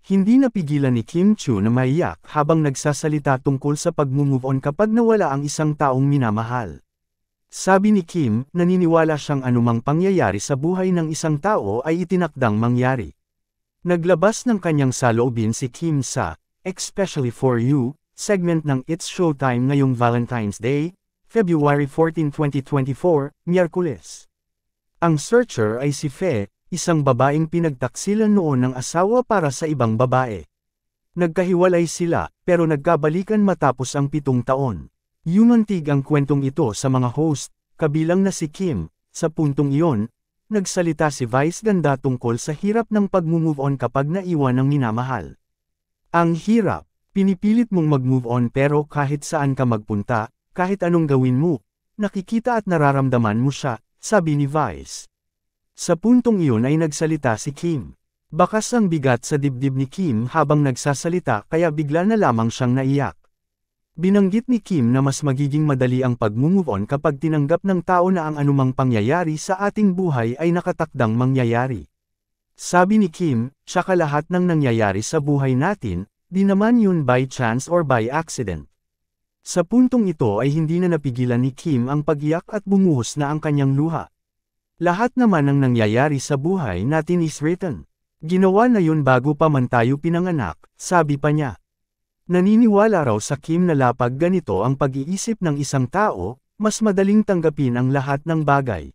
Hindi napigilan ni Kim Chu na maiyak habang nagsasalita tungkol sa pag-move on kapag nawala ang isang taong minamahal. Sabi ni Kim, naniniwala siyang anumang pangyayari sa buhay ng isang tao ay itinakdang mangyari. Naglabas ng kanyang saloobin si Kim sa Especially for You segment ng It's Showtime ngayong Valentine's Day, February 14, 2024, Miyerkules. Ang searcher ay si Fe, isang babaeng pinagtaksilan noon ng asawa para sa ibang babae. Nagkahiwalay sila, pero nagkabalikan matapos ang 7 taon. Yumantig ang kwentong ito sa mga host, kabilang na si Kim. Sa puntong iyon, nagsalita si Vice Ganda tungkol sa hirap ng pag-move on kapag naiwan ng minamahal. Ang hirap, pinipilit mong mag-move on pero kahit saan ka magpunta, kahit anong gawin mo, nakikita at nararamdaman mo siya, sabi ni Vice. Sa puntong iyon ay nagsalita si Kim. Bakas ang bigat sa dibdib ni Kim habang nagsasalita kaya bigla na lamang siyang naiyak. Binanggit ni Kim na mas magiging madali ang pag-move on kapag tinanggap ng tao na ang anumang pangyayari sa ating buhay ay nakatakdang mangyayari. Sabi ni Kim, saka lahat ng nangyayari sa buhay natin, di naman yun by chance or by accident. Sa puntong ito ay hindi na napigilan ni Kim ang pag-iyak at bumuhos na ang kanyang luha. Lahat naman ng nangyayari sa buhay natin is written. Ginawa na yun bago pa man tayo pinanganak, sabi pa niya. Naniniwala raw sa Kim na lapag ganito ang pag-iisip ng isang tao, mas madaling tanggapin ang lahat ng bagay.